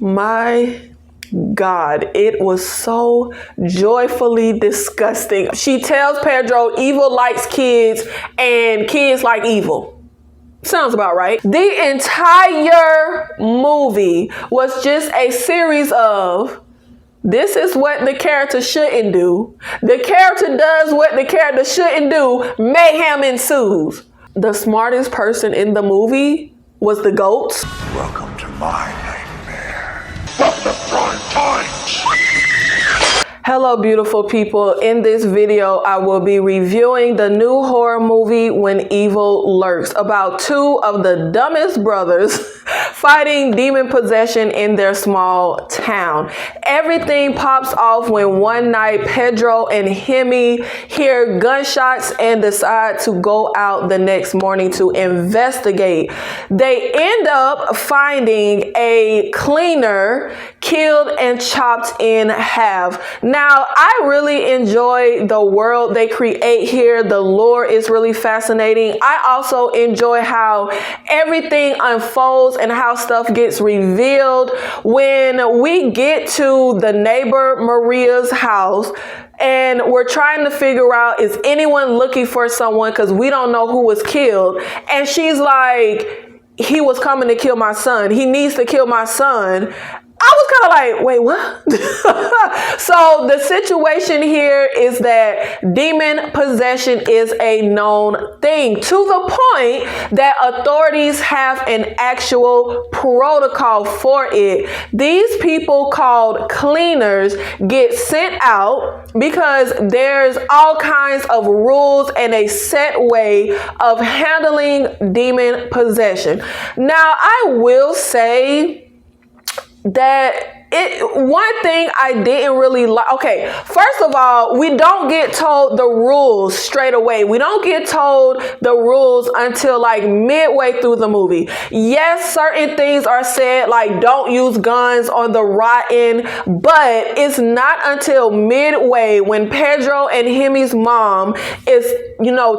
My God, it was so joyfully disgusting. She tells Pedro evil likes kids and kids like evil. Sounds about right. The entire movie was just a series of this is what the character shouldn't do. The character does what the character shouldn't do. Mayhem ensues. The smartest person in the movie was the goat. Welcome to my nightmare. From the prime time. Hello, beautiful people. In this video, I will be reviewing the new horror movie When Evil Lurks, about two of the dumbest brothers fighting demon possession in their small town. Everything pops off when one night Pedro and Hemi hear gunshots and decide to go out the next morning to investigate. They end up finding a cleaner killed and chopped in half. Now, I really enjoy the world they create here. The lore is really fascinating. I also enjoy how everything unfolds and how stuff gets revealed. When we get to the neighbor Maria's house, and we're trying to figure out, is anyone looking for someone? Because we don't know who was killed. And she's like, he was coming to kill my son. He needs to kill my son. I was kind of like, wait, what? So the situation here is that demon possession is a known thing, to the point that authorities have an actual protocol for it. These people called cleaners get sent out because there's all kinds of rules and a set way of handling demon possession. Now, I will say that one thing I didn't really like. Okay, first of all, we don't get told the rules straight away. We don't get told the rules until like midway through the movie. Yes, certain things are said, like don't use guns on the rotten, but it's not until midway when Pedro and Hemi's mom is,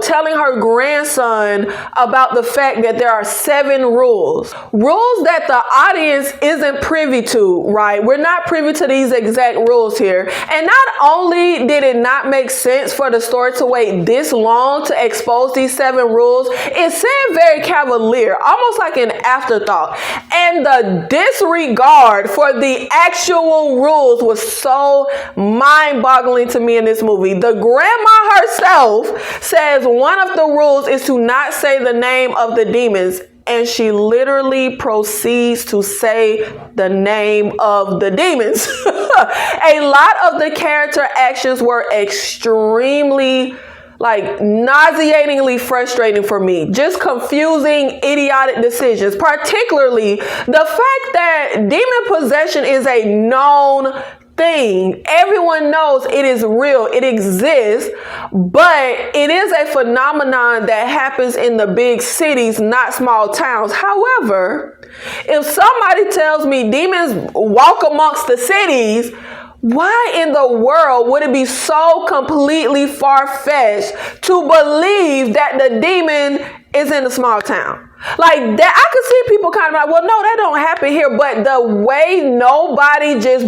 telling her grandson about the fact that there are 7 rules that the audience isn't privy to, right? We're not privy to these exact rules here. And not only did it not make sense for the story to wait this long to expose these 7 rules, it seemed very cavalier, almost like an afterthought. And the disregard for the actual rules was so mind-boggling to me in this movie. The grandma herself says one of the rules is to not say the name of the demons. And she literally proceeds to say the name of the demons. A lot of the character actions were extremely, nauseatingly frustrating for me. Just confusing, idiotic decisions. Particularly the fact that demon possession is a known thing. Everyone knows it is real. It exists, but it is a phenomenon that happens in the big cities, not small towns. However, if somebody tells me demons walk amongst the cities, why in the world would it be so completely far-fetched to believe that the demon is in a small town? Like that, I could see people kind of like, well, no, that don't happen here. But the way nobody just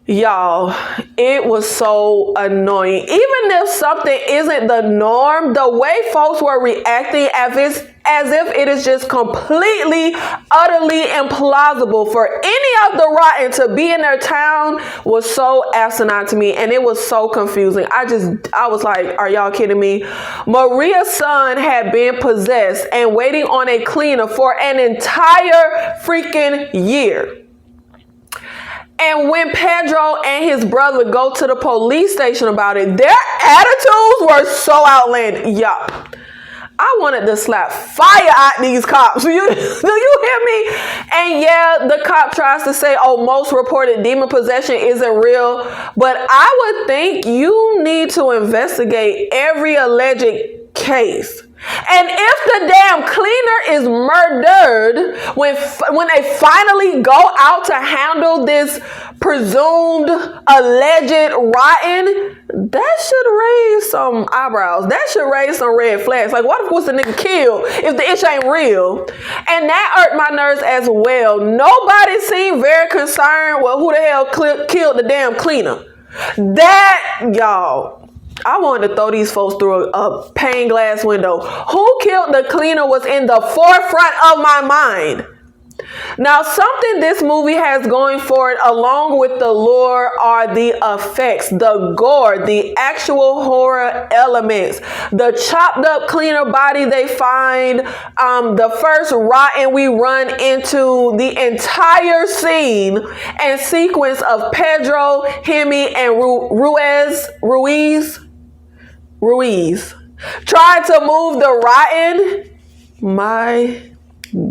y'all, it was so annoying. Even if something isn't the norm, the way folks were reacting as if it is just completely, utterly implausible for any of the rotten to be in their town was so asinine to me, and it was so confusing. I was like, are y'all kidding me? Maria's son had been possessed and waiting on a cleaner for an entire freaking year. And when Pedro and his brother go to the police station about it, their attitudes were so outlandish. Y'all, I wanted to slap fire at these cops. Do you hear me? And yeah, the cop tries to say, oh, most reported demon possession isn't real. But I would think you need to investigate every alleged case. And if the damn cleaner is murdered when they finally go out to handle this presumed alleged rotten, that should raise some eyebrows. That should raise some red flags. Like, what if was the nigga killed if the itch ain't real? And that irked my nerves as well. Nobody seemed very concerned with who the hell killed the damn cleaner. That, y'all, I wanted to throw these folks through a pane glass window. Who killed the cleaner was in the forefront of my mind. Now, something this movie has going for it, along with the lore, are the effects, the gore, the actual horror elements, the chopped up cleaner body they find, the first rotten we run into, the entire scene and sequence of Pedro, Hemi, and Ruiz tried to move the rotten. My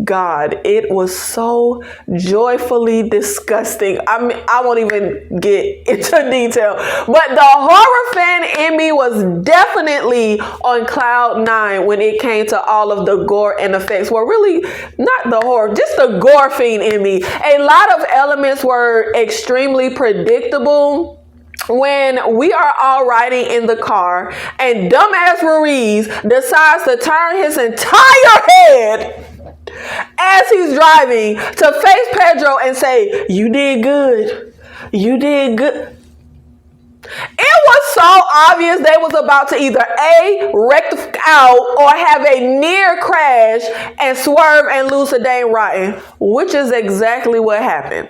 God, it was so joyfully disgusting. I mean, I won't even get into detail, but the horror fan in me was definitely on cloud 9 when it came to all of the gore and effects. Well, really, not the horror, just the gore fiend in me. A lot of elements were extremely predictable. When we are all riding in the car and dumbass Ruiz decides to turn his entire head as he's driving to face Pedro and say, "You did good. You did good." It was so obvious they was about to either A, wreck out, or have a near crash and swerve and lose a dang rotten, which is exactly what happened.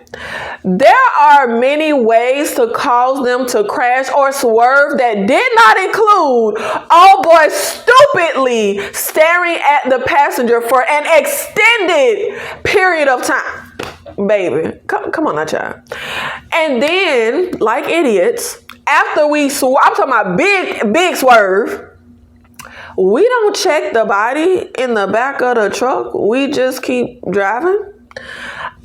There are many ways to cause them to crash or swerve that did not include old boy stupidly staring at the passenger for an extended period of time. Baby, come on now, child. And then, like idiots, after we swerve, I'm talking about big swerve, we don't check the body in the back of the truck. We just keep driving.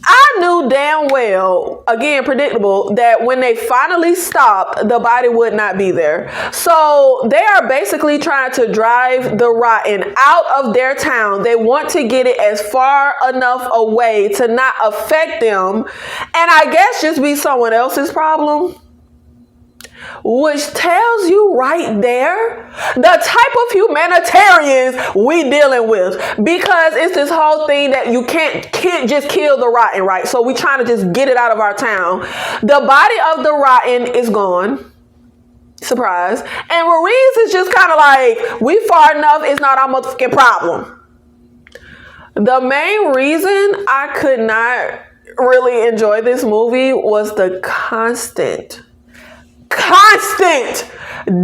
I knew damn well, again, predictable, that when they finally stopped, the body would not be there. So they are basically trying to drive the rotten out of their town. They want to get it as far enough away to not affect them, and I guess just be someone else's problem. Which tells you right there the type of humanitarians we dealing with, because it's this whole thing that you can't just kill the rotten, right? So we trying to just get it out of our town. The body of the rotten is gone. Surprise. And Ruiz is just kind of like, we far enough, it's not our motherfucking problem. The main reason I could not really enjoy this movie was the constant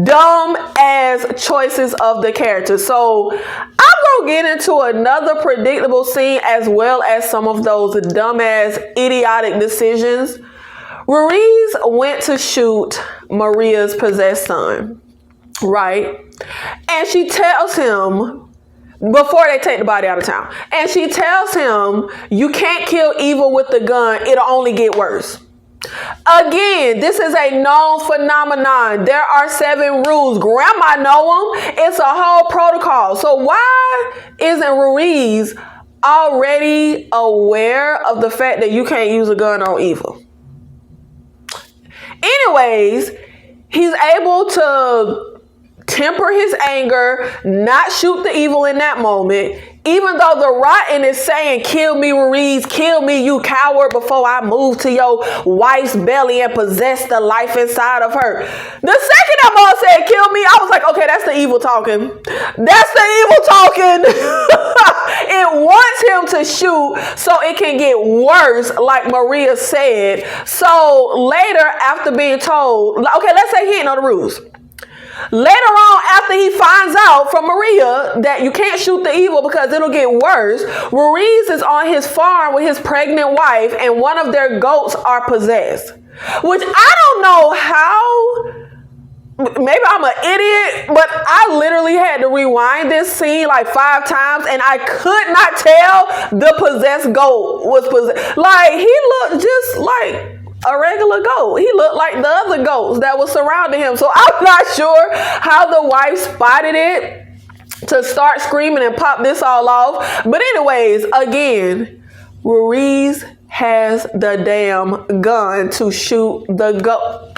dumb ass choices of the characters. So I'm gonna get into another predictable scene as well as some of those dumb ass idiotic decisions. Ruiz went to shoot Maria's possessed son, right? And she tells him, before they take the body out of town, and she tells him, you can't kill evil with the gun, it'll only get worse. Again, this is a known phenomenon. There are 7 rules. Grandma know them. It's a whole protocol. So why isn't Ruiz already aware of the fact that you can't use a gun on evil? Anyways, he's able to temper his anger, not shoot the evil in that moment, even though the rotten is saying, kill me, Ruiz, kill me, you coward, before I move to your wife's belly and possess the life inside of her. The second that mom said, kill me, I was like, okay, that's the evil talking. That's the evil talking. It wants him to shoot so it can get worse, like Maria said. So later, after being told, okay, let's say he didn't know the rules. Later on, after he finds out from Maria that you can't shoot the evil because it'll get worse, Ruiz is on his farm with his pregnant wife and one of their goats are possessed. Which I don't know how, maybe I'm an idiot, but I literally had to rewind this scene like 5 times and I could not tell the possessed goat was possessed. Like, he looked just like a regular goat. He looked like the other goats that was surrounding him. So I'm not sure how the wife spotted it. to start screaming and pop this all off. But anyways, again, Ruiz has the damn gun to shoot the goat.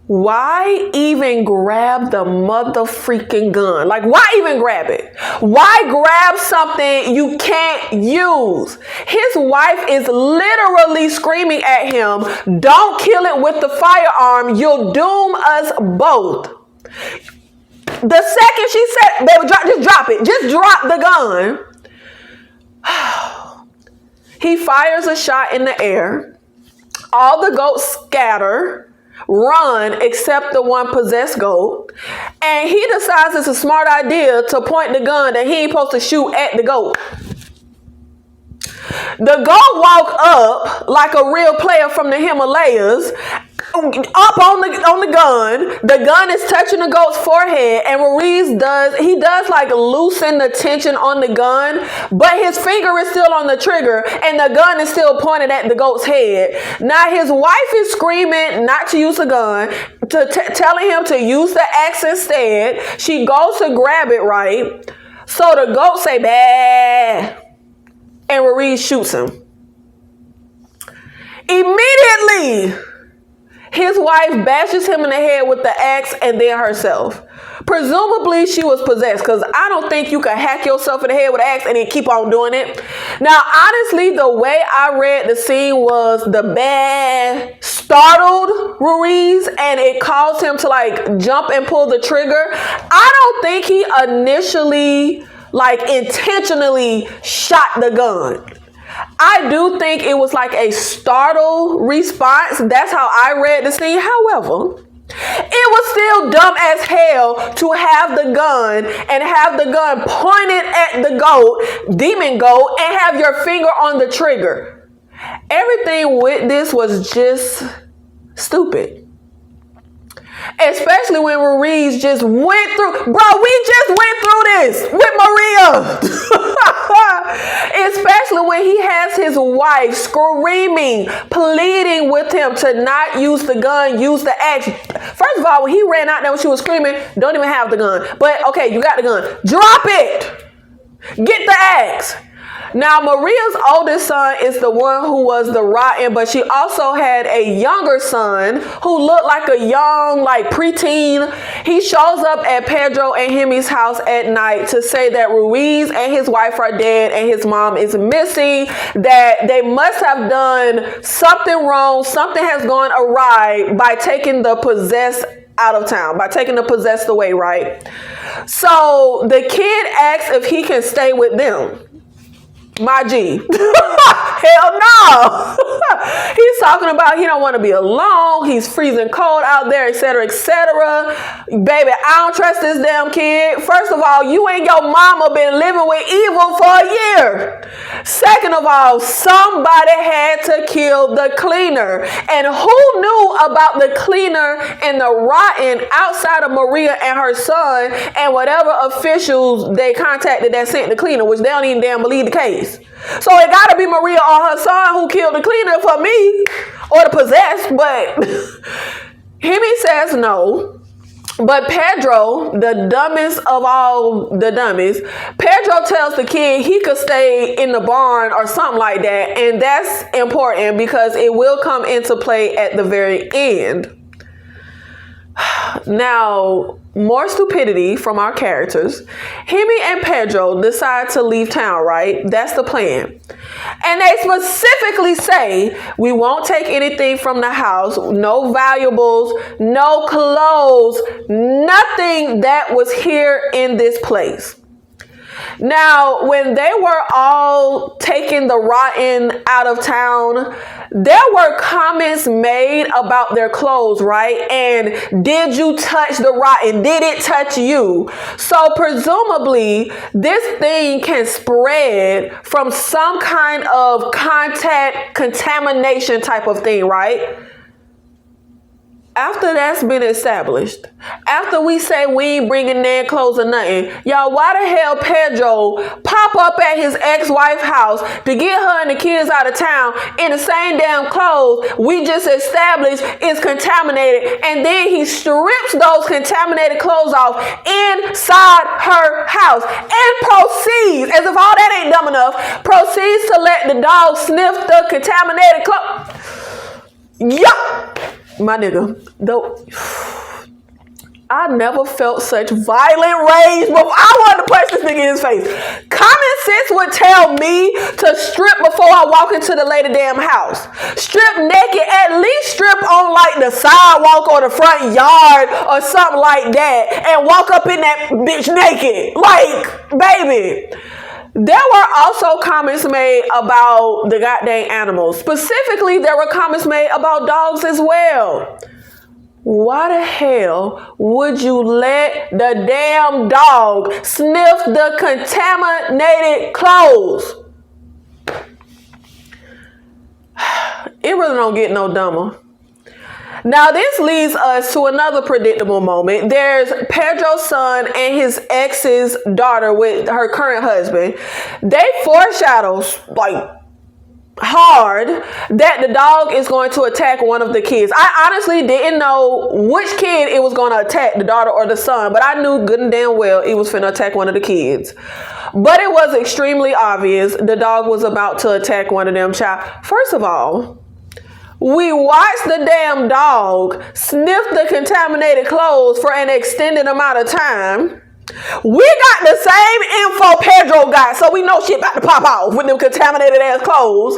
Why even grab the mother-freaking gun? Like, why even grab it? Why grab something you can't use? His wife is literally screaming at him, don't kill it with the firearm. You'll doom us both. The second she said, baby, just drop it. Just drop the gun. He fires a shot in the air. All the goats scatter, run, except the one possessed goat. And he decides it's a smart idea to point the gun that he ain't supposed to shoot at the goat. The goat walk up like a real player from the Himalayas, up on the gun. The gun is touching the goat's forehead, and Ruiz does like loosen the tension on the gun, but his finger is still on the trigger, and the gun is still pointed at the goat's head. Now his wife is screaming not to use the gun, telling him to use the axe instead. She goes to grab it, right? So the goat say, bah, and Ruiz shoots him. Immediately, his wife bashes him in the head with the axe and then herself. Presumably, she was possessed, because I don't think you can hack yourself in the head with an axe and then keep on doing it. Now, honestly, the way I read the scene was the bad startled Ruiz, and it caused him to like jump and pull the trigger. I don't think he initially like intentionally shot the gun. I do think it was like a startle response. That's how I read the scene. However, it was still dumb as hell to have the gun and have the gun pointed at the goat, demon goat, and have your finger on the trigger. Everything with this was just stupid. Especially when Ruiz just went through, bro, we just went through this with Maria. Especially when he has his wife screaming, pleading with him to not use the gun, use the axe. First of all, when he ran out there when she was screaming, don't even have the gun. But okay, you got the gun. Drop it. Get the axe. Now, Maria's oldest son is the one who was the rotten, but she also had a younger son who looked like a young, like preteen. He shows up at Pedro and Hemi's house at night to say that Ruiz and his wife are dead and his mom is missing, that they must have done something wrong, something has gone awry by taking the possessed out of town, by taking the possessed away, right? So the kid asks if he can stay with them. My G. Hell no. He's talking about he don't want to be alone. He's freezing cold out there, etc., etc. Baby, I don't trust this damn kid. First of all, you and your mama been living with evil for a year. Second of all, somebody had to kill the cleaner. And who knew about the cleaner and the rotten outside of Maria and her son and whatever officials they contacted that sent the cleaner, which they don't even damn believe the case. So it gotta be Maria or her son who killed the cleaner for me, or the possessed, but Hemi says no. But Pedro, the dumbest of all the dummies, Pedro tells the kid he could stay in the barn or something like that, and that's important because it will come into play at the very end. Now, more stupidity from our characters. Hemi and Pedro decide to leave town, right? That's the plan. And they specifically say, we won't take anything from the house, no valuables, no clothes, nothing that was here in this place. Now, when they were all taking the rotten out of town, there were comments made about their clothes, right? And did you touch the rotten? Did it touch you? So presumably, this thing can spread from some kind of contact contamination type of thing, right? After that's been established, after we say we ain't bringing their clothes or nothing, y'all, why the hell Pedro pop up at his ex-wife's house to get her and the kids out of town in the same damn clothes we just established is contaminated, and then he strips those contaminated clothes off inside her house and proceeds, as if all that ain't dumb enough, proceeds to let the dog sniff the contaminated clothes. Yup! My nigga, though, I never felt such violent rage before. I wanted to punch this nigga in his face. Common sense would tell me to strip before I walk into the lady damn house. Strip naked, at least strip on like the sidewalk or the front yard or something like that, and walk up in that bitch naked. Like, baby. There were also comments made about the goddamn animals. Specifically, there were comments made about dogs as well. Why the hell would you let the damn dog sniff the contaminated clothes? It really don't get no dumber. Now, this leads us to another predictable moment. There's Pedro's son and his ex's daughter with her current husband. They foreshadow, like, hard that the dog is going to attack one of the kids. I honestly didn't know which kid it was going to attack, the daughter or the son, but I knew good and damn well it was finna attack one of the kids. But it was extremely obvious the dog was about to attack one of them child. First of all, we watched the damn dog sniff the contaminated clothes for an extended amount of time. We got the same info Pedro got, so we know shit about to pop off with them contaminated ass clothes.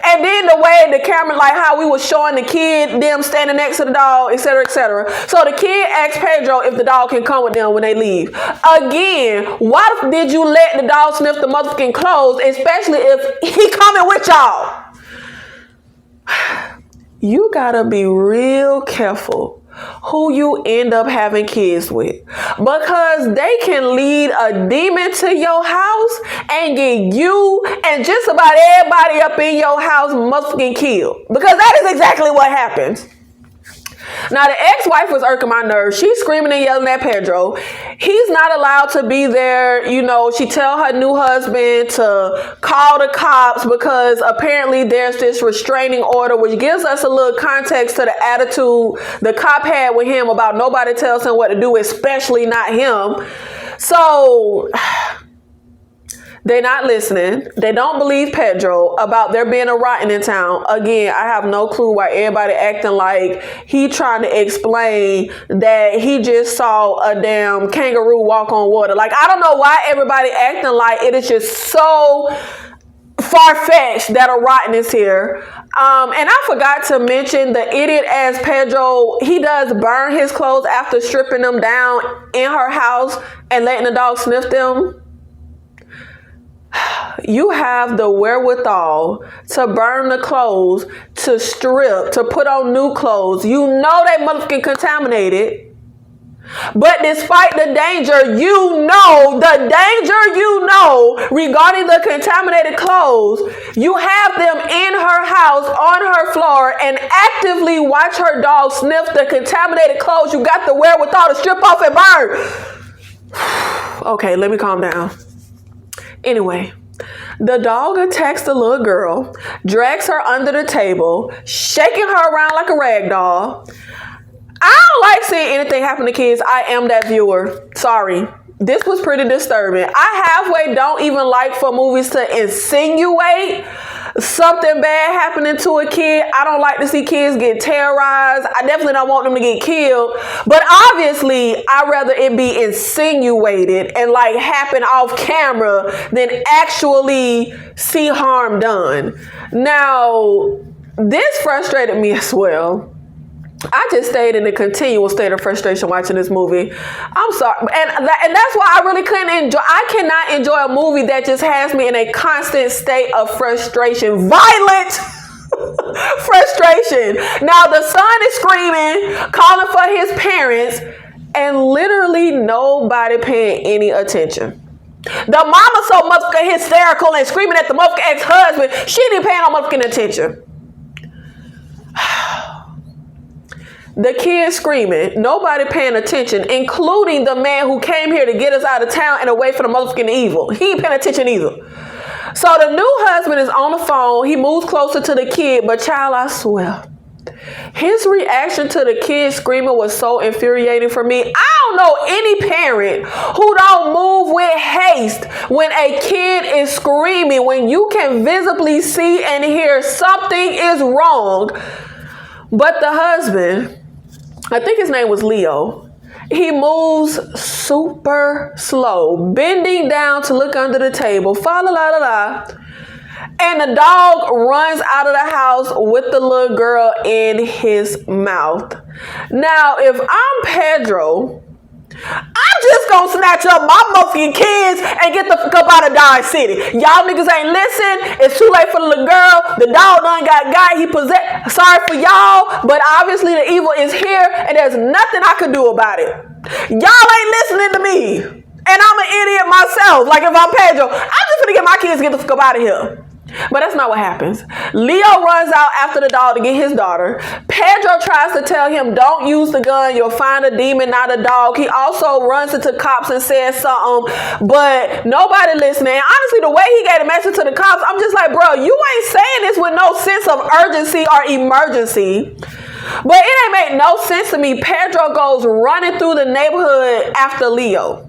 And then the way the camera, like how we was showing the kid, them standing next to the dog, etc., etc. So the kid asked Pedro if the dog can come with them when they leave. Again, why did you let the dog sniff the motherfucking clothes, especially if he coming with y'all? You gotta be real careful who you end up having kids with, because they can lead a demon to your house and get you and just about everybody up in your house motherfucking killed, because that is exactly what happens. Now, the ex-wife was irking my nerves. She's screaming and yelling at Pedro. He's not allowed to be there. You know, she tell her new husband to call the cops because apparently there's this restraining order, which gives us a little context to the attitude the cop had with him about nobody tells him what to do, especially not him. So they're not listening. They don't believe Pedro about there being a rotten in town. Again, I have no clue why everybody acting like he trying to explain that he just saw a damn kangaroo walk on water. Like, I don't know why everybody acting like it is just so far-fetched that a rotten is here. And I forgot to mention the idiot ass Pedro. He does burn his clothes after stripping them down in her house and letting the dog sniff them. You have the wherewithal to burn the clothes, to strip, to put on new clothes. You know they motherfucking contaminated. But despite the danger, you know regarding the contaminated clothes, you have them in her house, on her floor, and actively watch her dog sniff the contaminated clothes. You got the wherewithal to strip off and burn. Okay, let me calm down. Anyway, the dog attacks the little girl, drags her under the table, shaking her around like a rag doll. I don't like seeing anything happen to kids. I am that viewer. Sorry. This was pretty disturbing. I halfway don't even like for movies to insinuate something bad happening to a kid. I don't like to see kids get terrorized. I definitely don't want them to get killed. But obviously, I'd rather it be insinuated and like happen off camera than actually see harm done. Now, this frustrated me as well. I just stayed in a continual state of frustration watching this movie. I'm sorry. And that's why I really couldn't enjoy. I cannot enjoy a movie that just has me in a constant state of frustration. Violent frustration. Now the son is screaming, calling for his parents, and literally nobody paying any attention. The mama so motherfucking hysterical and screaming at the motherfucking ex-husband, she didn't pay no motherfucking attention. The kids screaming, nobody paying attention, including the man who came here to get us out of town and away from the motherfucking evil. He ain't paying attention either. So the new husband is on the phone. He moves closer to the kid, but child, I swear, his reaction to the kid screaming was so infuriating for me. I don't know any parent who don't move with haste when a kid is screaming, when you can visibly see and hear something is wrong. But the husband, I think his name was Leo, he moves super slow, bending down to look under the table, fa la la la la. And the dog runs out of the house with the little girl in his mouth. Now, if I'm Pedro, I'm just gonna snatch up my motherfucking kids and get the fuck up out of Dodge City. Y'all niggas ain't listen. It's too late for the little girl. The dog done got he possessed. Sorry for y'all, but obviously the evil is here and there's nothing I could do about it. Y'all ain't listening to me. And I'm an idiot myself. Like if I'm Pedro, I'm just gonna get my kids to get the fuck up out of here. But that's not what happens. Leo runs out after the dog to get his daughter. Pedro tries to tell him, don't use the gun. You'll find a demon, not a dog. He also runs into cops and says something, but nobody listening. And honestly, the way he gave a message to the cops, I'm just like, bro, you ain't saying this with no sense of urgency or emergency. But it ain't make no sense to me. Pedro goes running through the neighborhood after Leo.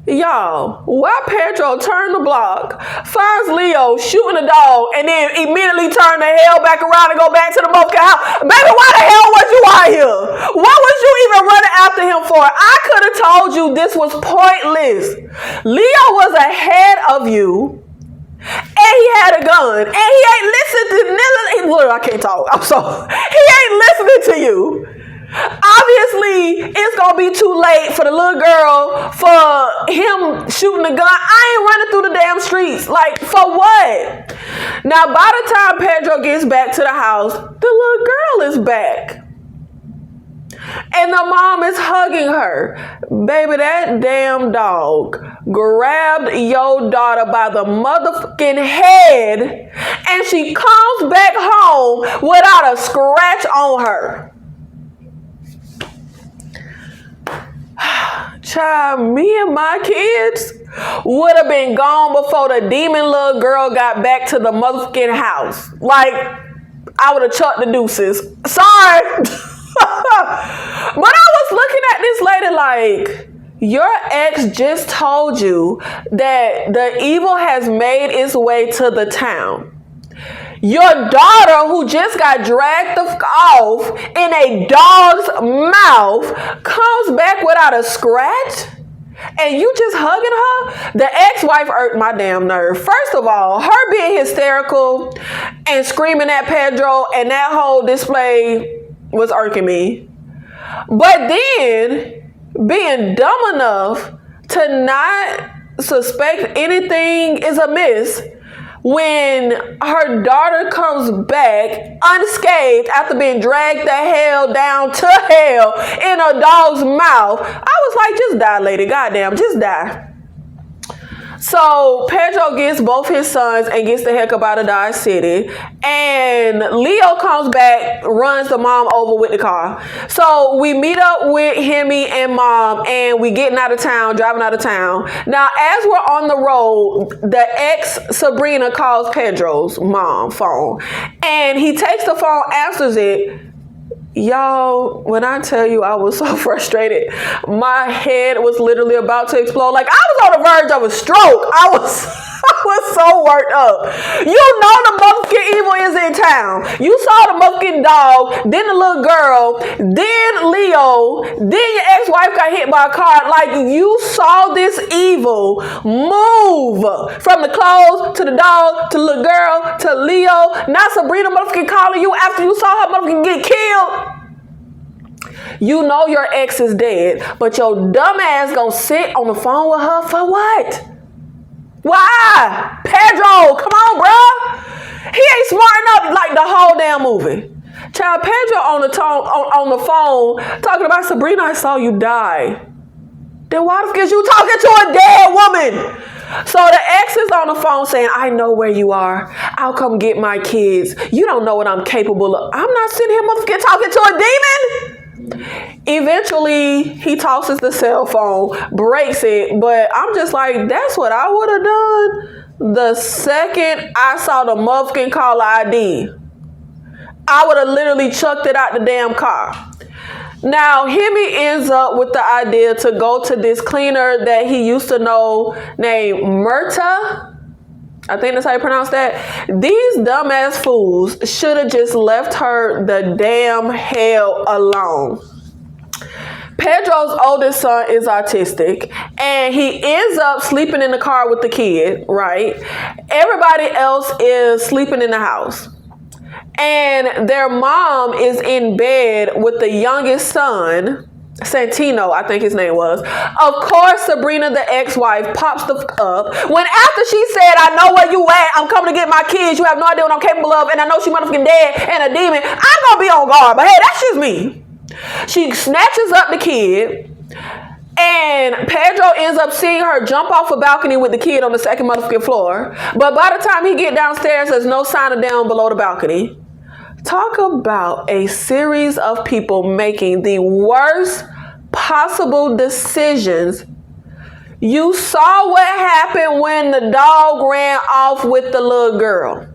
Y'all, why Pedro turned the block, finds Leo shooting the dog, and then immediately turn the hell back around and go back to the motherfucking house? Baby, why the hell was you out here? What was you even running after him for? I could have told you this was pointless. Leo was ahead of you, and he had a gun, and he ain't listening to, look, I can't talk, I'm sorry. He ain't listening to you. Obviously, it's gonna be too late for the little girl, for him shooting the gun. I ain't running through the damn streets. Like, for what? Now, by the time Pedro gets back to the house, the little girl is back. And the mom is hugging her. Baby, that damn dog grabbed your daughter by the motherfucking head, and she comes back home without a scratch on her. Child, me and my kids would have been gone before the demon little girl got back to the motherfucking house. Like, I would have chucked the deuces. Sorry. But I was looking at this lady like, your ex just told you that the evil has made its way to the town. Your daughter, who just got dragged off in a dog's mouth, comes back without a scratch, and you just hugging her? The ex-wife irked my damn nerve. First of all, her being hysterical and screaming at Pedro and that whole display was irking me. But then, being dumb enough to not suspect anything is amiss when her daughter comes back unscathed after being dragged the hell down to hell in a dog's mouth. I was like, just die, lady. Goddamn, just die. So Pedro gets both his sons and gets the heck up out of Dodge City. And Leo comes back, runs the mom over with the car. So we meet up with Hemi and mom, and we getting out of town, driving out of town. Now, as we're on the road, the ex Sabrina calls Pedro's mom phone. And he takes the phone, answers it. Y'all, when I tell you I was so frustrated, my head was literally about to explode. Like, I was on the verge of a stroke. I was so worked up. You know the motherfucking evil is in town. You saw the motherfucking dog, then the little girl, then Leo, then your ex-wife got hit by a car. Like, you saw this evil move from the clothes to the dog to the little girl to Leo. Now Sabrina motherfucking calling you after you saw her motherfucking get killed. You know your ex is dead, but your dumb ass gonna sit on the phone with her for what? Why? Pedro, come on, bro. He ain't smart enough like the whole damn movie. Child, Pedro on the phone talking about Sabrina, I saw you die. Then why the fuck is you talking to a dead woman? So the ex is on the phone saying, I know where you are. I'll come get my kids. You don't know what I'm capable of. I'm not sitting here motherfucking talking to a demon. Eventually, he tosses the cell phone, breaks it, but I'm just like, that's what I would have done the second I saw the motherfucking caller ID. I would have literally chucked it out the damn car. Now, Hemi ends up with the idea to go to this cleaner that he used to know named Murta. I think that's how you pronounce that. These dumbass fools should have just left her the damn hell alone. Pedro's oldest son is autistic, and he ends up sleeping in the car with the kid, right? Everybody else is sleeping in the house. And their mom is in bed with the youngest son, Santino, I think his name was. Of course, Sabrina, the ex-wife, pops the up. When after she said, I know where you at, I'm coming to get my kids, you have no idea what I'm capable of, and I know she motherfucking dead and a demon, I'm gonna be on guard. But hey, that's just me. She snatches up the kid, and Pedro ends up seeing her jump off a balcony with the kid on the second motherfucking floor. But by the time he get downstairs, there's no sign of down below the balcony. Talk about a series of people making the worst possible decisions. You saw what happened when the dog ran off with the little girl.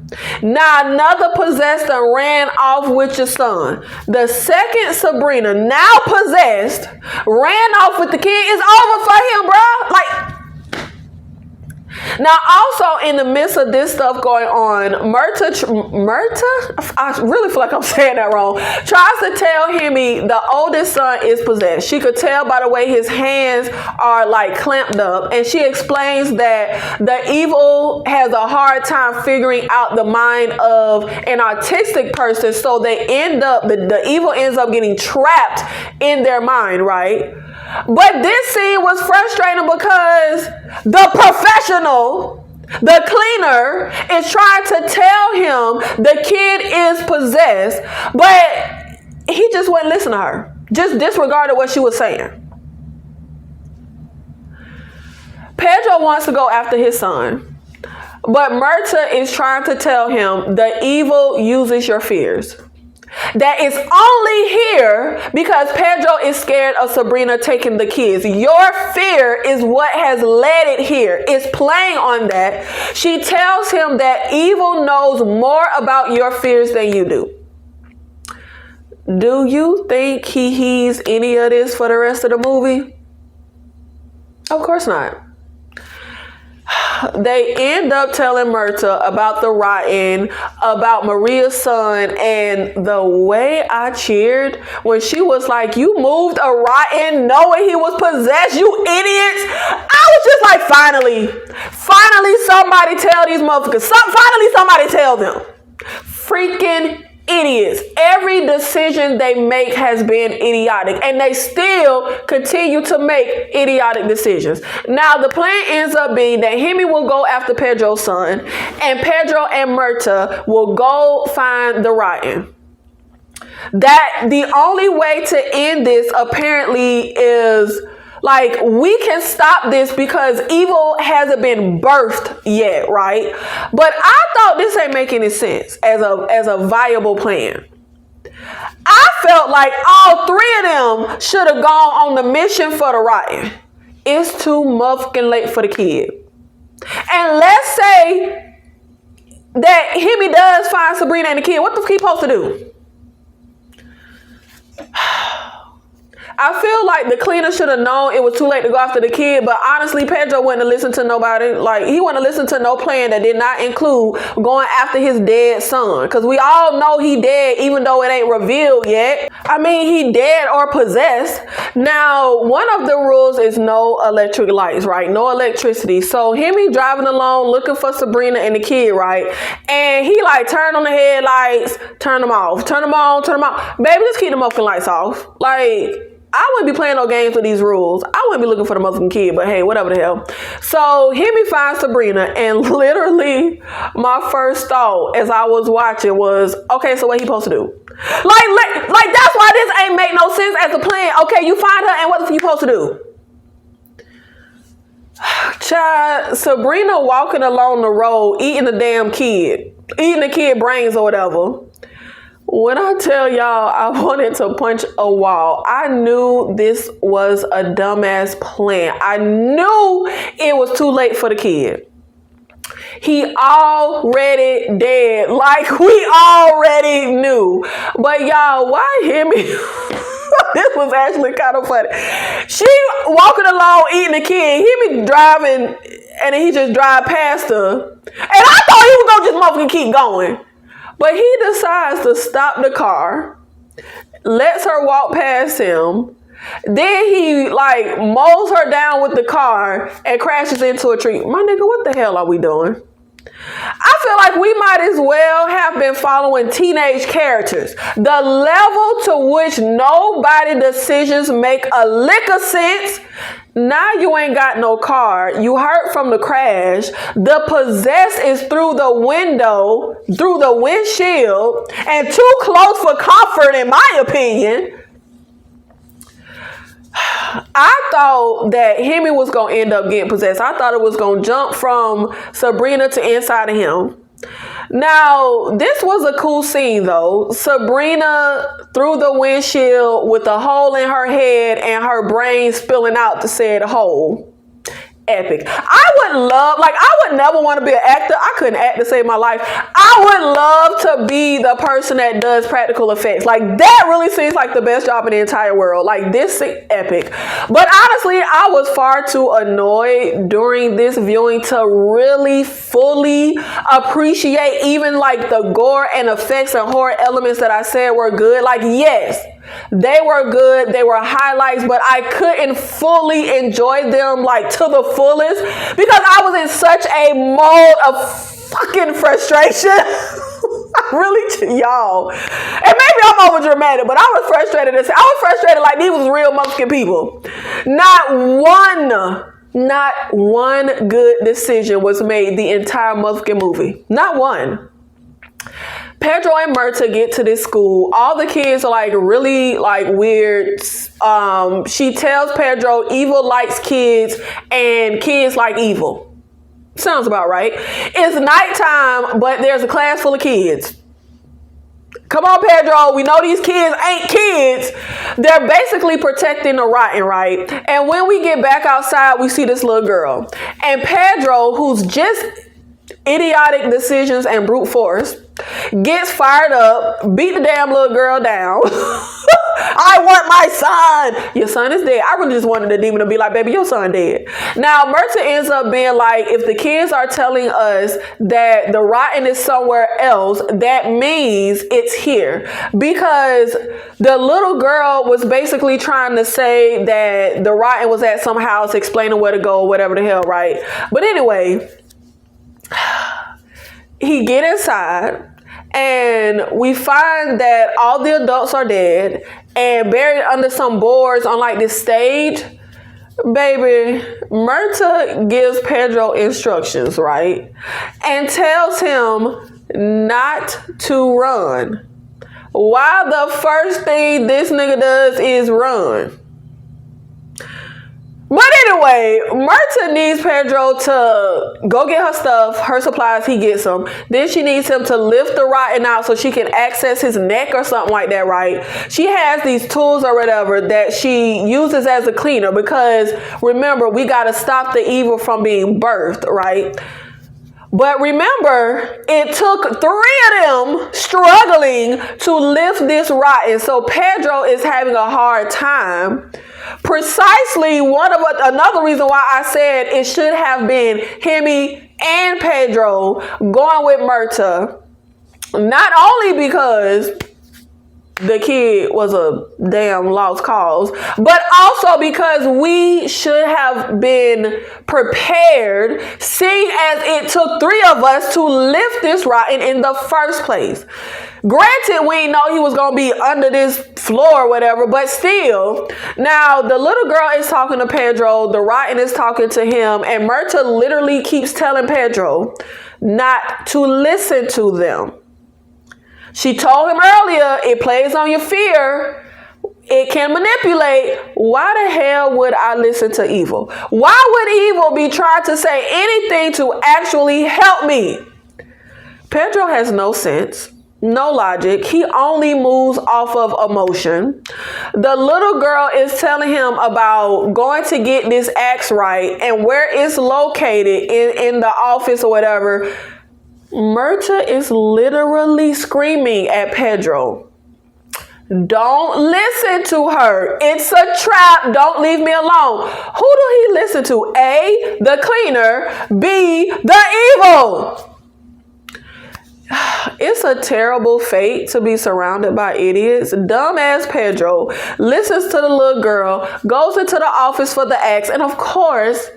Now another possessed and ran off with your son. The second Sabrina, now possessed, ran off with the kid. It's over for him, bro. Like, now, also in the midst of this stuff going on, Murta, I really feel like I'm saying that wrong, tries to tell Hemi the oldest son is possessed. She could tell by the way his hands are like clamped up, and she explains that the evil has a hard time figuring out the mind of an autistic person, so they end up, the evil ends up getting trapped in their mind, right? But this scene was frustrating because the professional, the cleaner, is trying to tell him the kid is possessed, but he just wouldn't listen to her. Just disregarded what she was saying. Pedro wants to go after his son, but Murta is trying to tell him the evil uses your fears. That is only here because Pedro is scared of Sabrina taking the kids. Your fear is what has led it here. It's playing on that. She tells him that evil knows more about your fears than you do. Do you think he heeds any of this for the rest of the movie? Of course not. They end up telling Murta about the rotten, about Maria's son, and the way I cheered when she was like, you moved a rotten knowing he was possessed, you idiots. I was just like, finally somebody tell these motherfuckers. Finally somebody tell them. Freaking idiots. Every decision they make has been idiotic, and they still continue to make idiotic decisions. Now the plan ends up being that Hemi will go after Pedro's son, and Pedro and Murta will go find the rotten. That the only way to end this apparently is like, we can stop this because evil hasn't been birthed yet, right? But I thought this ain't making any sense as a viable plan. I felt like all three of them should have gone on the mission for the rotten. It's too motherfucking late for the kid. And let's say that Hemi does find Sabrina and the kid. What the fuck he supposed to do? I feel like the cleaner should have known it was too late to go after the kid, but honestly, Pedro wouldn't have listened to nobody. Like, he wouldn't have listened to no plan that did not include going after his dead son. Because we all know he dead, even though it ain't revealed yet. I mean, he dead or possessed. Now, one of the rules is no electric lights, right? No electricity. So, Hemi driving along, looking for Sabrina and the kid, right? And he like, turn on the headlights, turn them off, turn them on, turn them off. Baby, just keep the motherfucking lights off. Like, I wouldn't be playing no games with these rules. I wouldn't be looking for the motherfucking kid, but hey, whatever the hell. So Hemi finds Sabrina, and literally my first thought as I was watching was, okay, so what he supposed to do? Like that's why this ain't make no sense as a plan. Okay, you find her, and what the fuck you supposed to do? Child, Sabrina walking along the road, eating the kid brains or whatever. When I tell y'all I wanted to punch a wall, I knew this was a dumbass plan. I knew it was too late for the kid. He already dead. Like, we already knew. But y'all, why him? This was actually kind of funny. She walking along eating the kid. He be driving and then he just drive past her. And I thought he was gonna just motherfucking keep going. But he decides to stop the car, lets her walk past him. Then he like mows her down with the car and crashes into a tree. My nigga, what the hell are we doing? I feel like we might as well have been following teenage characters. The level to which nobody decisions make a lick of sense. Now you ain't got no car. You hurt from the crash. The possess is through the window, through the windshield, and too close for comfort, in my opinion. I thought that Hemi was going to end up getting possessed. I thought it was going to jump from Sabrina to inside of him. Now, this was a cool scene though. Sabrina through the windshield with a hole in her head and her brain spilling out the said hole. Epic. I would never want to be an actor. I couldn't act to save my life. I would love to be the person that does practical effects. Like, that really seems like the best job in the entire world. Like, this is epic. But honestly, I was far too annoyed during this viewing to really fully appreciate even like the gore and effects and horror elements that I said were good. Like, yes, they were good. They were highlights, but I couldn't fully enjoy them like to the fullest because I was in such a mode of fucking frustration. Really, y'all. And maybe I'm over dramatic, but I was frustrated. I was frustrated like these was real motherfucking people. Not one good decision was made the entire motherfucking movie. Not one. Pedro and Myrta get to this school. All the kids are like really like weird. She tells Pedro evil likes kids and kids like evil. Sounds about right. It's nighttime, but there's a class full of kids. Come on, Pedro. We know these kids ain't kids. They're basically protecting the rotten, right? And when we get back outside, we see this little girl. And Pedro, who's just idiotic decisions and brute force, gets fired up, beat the damn little girl down. I want my son. Your son is dead. I really just wanted the demon to be like, baby, your son dead. Now, Myrta ends up being like, if the kids are telling us that the rotten is somewhere else, that means it's here. Because the little girl was basically trying to say that the rotten was at some house explaining where to go, whatever the hell, right? But anyway, he get inside and we find that all the adults are dead and buried under some boards on like this stage. Baby, Myrta gives Pedro instructions, right? And tells him not to run. Why the first thing this nigga does is run? But anyway, Myrta needs Pedro to go get her stuff, her supplies, he gets them. Then she needs him to lift the rotten out so she can access his neck or something like that, right? She has these tools or whatever that she uses as a cleaner because, remember, we got to stop the evil from being birthed, right? But remember, it took 3 of them struggling to lift this rotten. So Pedro is having a hard time. Precisely another reason why I said it should have been Hemi and Pedro going with Myrta. Not only because the kid was a damn lost cause, but also because we should have been prepared, seeing as it took 3 of us to lift this rotten in the first place. Granted, we didn't know he was going to be under this floor or whatever, but still. Now, the little girl is talking to Pedro, the rotten is talking to him, and Myrta literally keeps telling Pedro not to listen to them. She told him earlier, it plays on your fear. It can manipulate. Why the hell would I listen to evil? Why would evil be trying to say anything to actually help me? Pedro has no sense, no logic. He only moves off of emotion. The little girl is telling him about going to get this axe right and where it's located in the office or whatever. Myrta is literally screaming at Pedro. Don't listen to her. It's a trap. Don't leave me alone. Who do he listen to? A, the cleaner. B, the evil. It's a terrible fate to be surrounded by idiots. Dumbass Pedro listens to the little girl, goes into the office for the axe, and of course,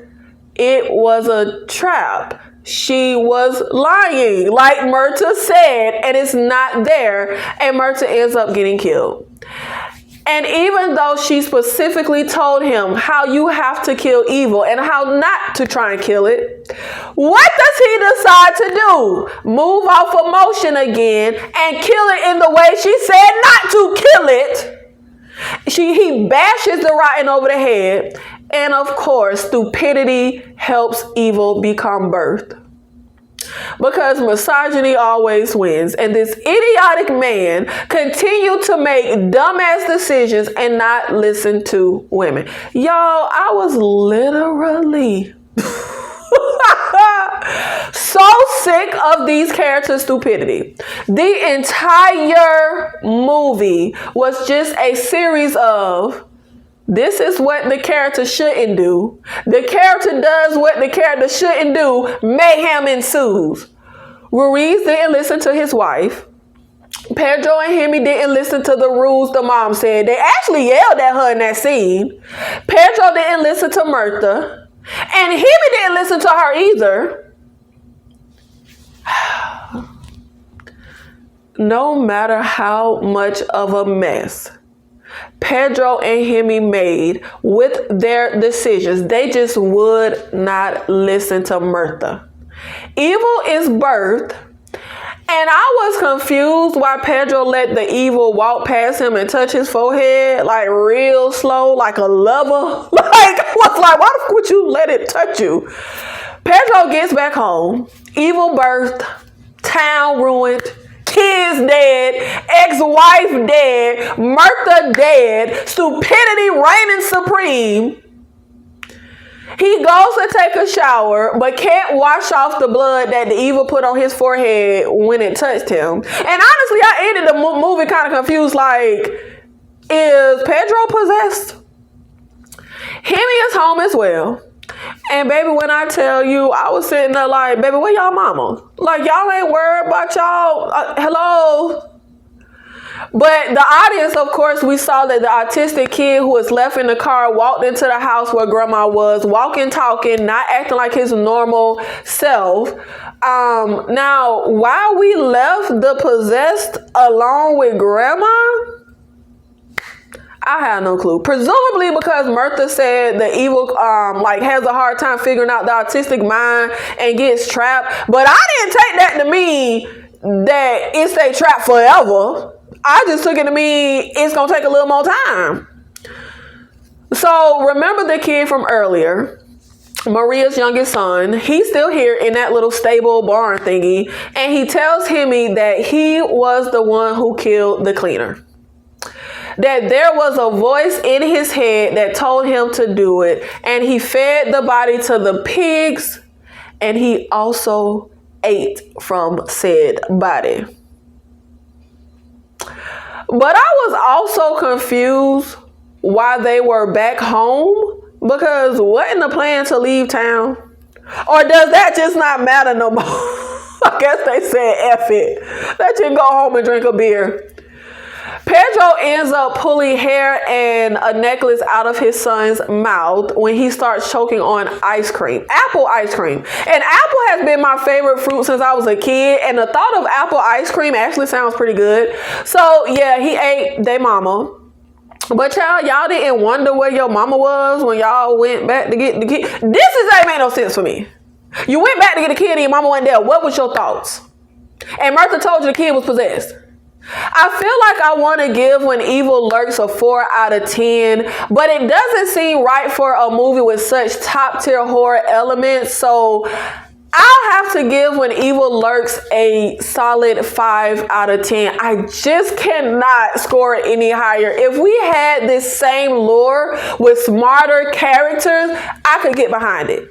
it was a trap. She was lying, like Myrta said, and it's not there, and Myrta ends up getting killed. And even though she specifically told him how you have to kill evil and how not to try and kill it, what does he decide to do? Move off emotion again and kill it in the way she said not to kill it. He bashes the rotten over the head. And of course, stupidity helps evil become birthed. Because misogyny always wins, and this idiotic man continued to make dumbass decisions and not listen to women. Y'all, I was literally so sick of these characters' stupidity. The entire movie was just a series of this is what the character shouldn't do. The character does what the character shouldn't do. Mayhem ensues. Ruiz didn't listen to his wife. Pedro and Hemi didn't listen to the rules the mom said. They actually yelled at her in that scene. Pedro didn't listen to Myrta. And Hemi didn't listen to her either. No matter how much of a mess Pedro and Hemi made with their decisions, they just would not listen to Myrta. Evil is birthed, and I was confused why Pedro let the evil walk past him and touch his forehead like real slow, like a lover. Why the fuck would you let it touch you? Pedro gets back home, evil birthed, town ruined, kids dead, ex-wife dead, Myrta dead, stupidity reigning supreme. He goes to take a shower, but can't wash off the blood that the evil put on his forehead when it touched him. And honestly, I ended the movie kind of confused, like, is Pedro possessed? Hemi is home as well. And baby, when I tell you, I was sitting there like, baby, where y'all mama? Like, y'all ain't worried about y'all? Hello? But the audience, of course, we saw that the autistic kid who was left in the car walked into the house where grandma was, walking, talking, not acting like his normal self. Now, why we left the possessed alone with grandma? I have no clue. Presumably because Myrta said the evil has a hard time figuring out the autistic mind and gets trapped. But I didn't take that to mean that it's a trap forever. I just took it to mean it's going to take a little more time. So remember the kid from earlier, Maria's youngest son. He's still here in that little stable barn thingy. And he tells Hemi that he was the one who killed the cleaner. That there was a voice in his head that told him to do it. And he fed the body to the pigs. And he also ate from said body. But I was also confused why they were back home, because wasn't the plan to leave town? Or does that just not matter no more? I guess they said F it. Let you go home and drink a beer. Pedro ends up pulling hair and a necklace out of his son's mouth when he starts choking on ice cream, apple ice cream. And apple has been my favorite fruit since I was a kid. And the thought of apple ice cream actually sounds pretty good. So yeah, he ate their mama. But y'all didn't wonder where your mama was when y'all went back to get the kid. This ain't made no sense for me. You went back to get a kid and your mama wasn't there. What was your thoughts? And Myrta told you the kid was possessed. I feel like I want to give When Evil Lurks a 4 out of 10, but it doesn't seem right for a movie with such top tier horror elements. So I'll have to give When Evil Lurks a solid 5 out of 10. I just cannot score it any higher. If we had this same lore with smarter characters, I could get behind it.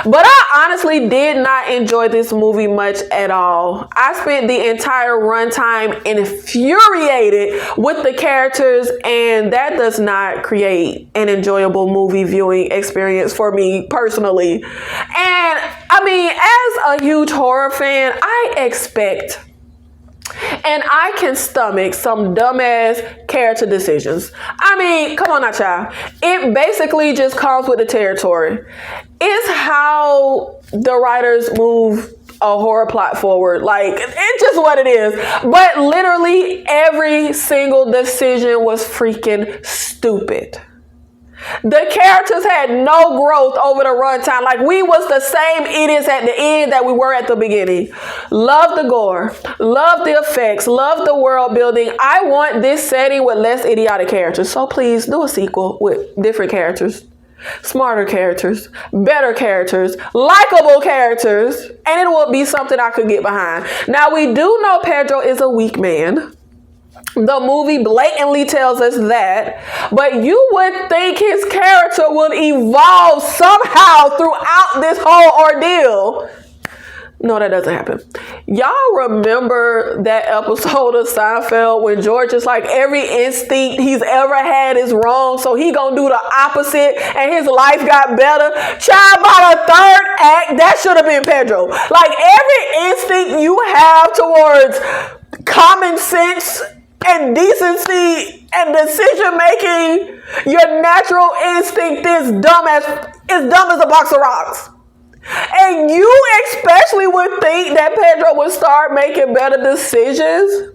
But I honestly did not enjoy this movie much at all. I spent the entire runtime infuriated with the characters, and that does not create an enjoyable movie viewing experience for me personally. And I mean, as a huge horror fan, I expect and I can stomach some dumbass character decisions. I mean, come on now, child. It basically just comes with the territory. It's how the writers move a horror plot forward. Like, it's just what it is. But literally every single decision was freaking stupid. The characters had no growth over the runtime. Like, we was the same idiots at the end that we were at the beginning. Love the gore. Love the effects. Love the world building. I want this setting with less idiotic characters. So please do a sequel with different characters. Smarter characters. Better characters. Likable characters. And it will be something I could get behind. Now, we do know Pedro is a weak man. The movie blatantly tells us that, but you would think his character would evolve somehow throughout this whole ordeal. No, that doesn't happen. Y'all remember that episode of Seinfeld when George is like, every instinct he's ever had is wrong, so he gonna do the opposite and his life got better? Child, by the third act, that should have been Pedro. Like, every instinct you have towards common sense and decency and decision making, your natural instinct is dumb as a box of rocks. And you especially would think that Pedro would start making better decisions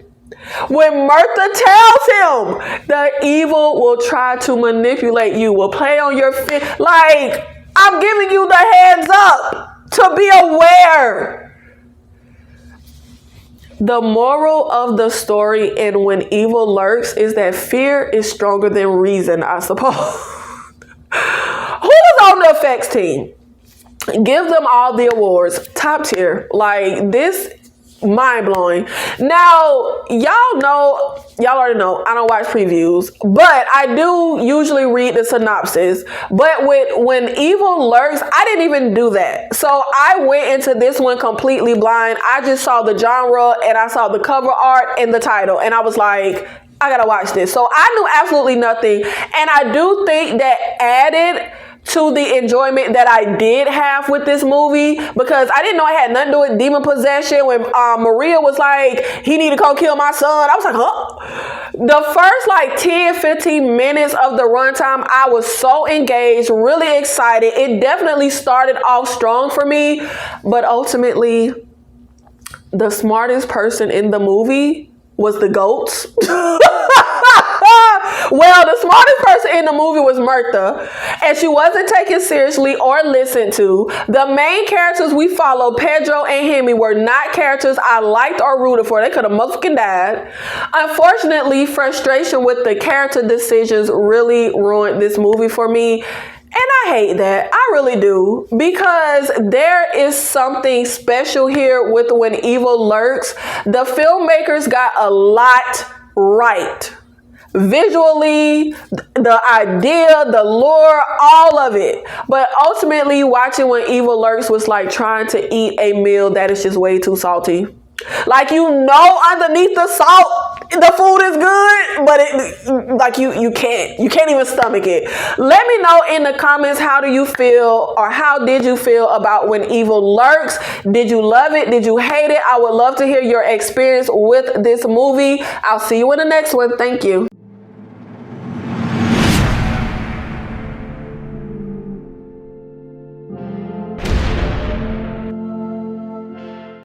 when Martha tells him the evil will try to manipulate you, will play on your feet. Like, I'm giving you the heads up to be aware. The moral of the story in When Evil Lurks is that fear is stronger than reason, I suppose. Who was on the effects team? Give them all the awards. Top tier. Like, this, mind-blowing. Now, y'all already know I don't watch previews, but I do usually read the synopsis. But When Evil Lurks, I didn't even do that. So I went into this one completely blind. I just saw the genre and I saw the cover art and the title, and I was like, I gotta watch this. So I knew absolutely nothing, and I do think that added to the enjoyment that I did have with this movie, because I didn't know it had nothing to do with demon possession. When Maria was like, he need to go kill my son, I was like, huh? The first like 10-15 minutes of the runtime, I was so engaged, really excited. It definitely started off strong for me, but ultimately the smartest person in the movie was the goats. Well, the smartest person in the movie was Martha, and she wasn't taken seriously or listened to. The main characters we followed, Pedro and Hemi, were not characters I liked or rooted for. They could have motherfucking died. Unfortunately, frustration with the character decisions really ruined this movie for me. And I hate that. I really do. Because there is something special here with When Evil Lurks. The filmmakers got a lot right. Visually, the idea, the lore, all of it. But ultimately, watching When Evil Lurks was like trying to eat a meal that is just way too salty. Like, you know, underneath the salt, the food is good, but it, like, you can't even stomach it. Let me know in the comments, how do you feel, or how did you feel about When Evil Lurks? Did you love it? Did you hate it? I would love to hear your experience with this movie. I'll see you in the next one. Thank you.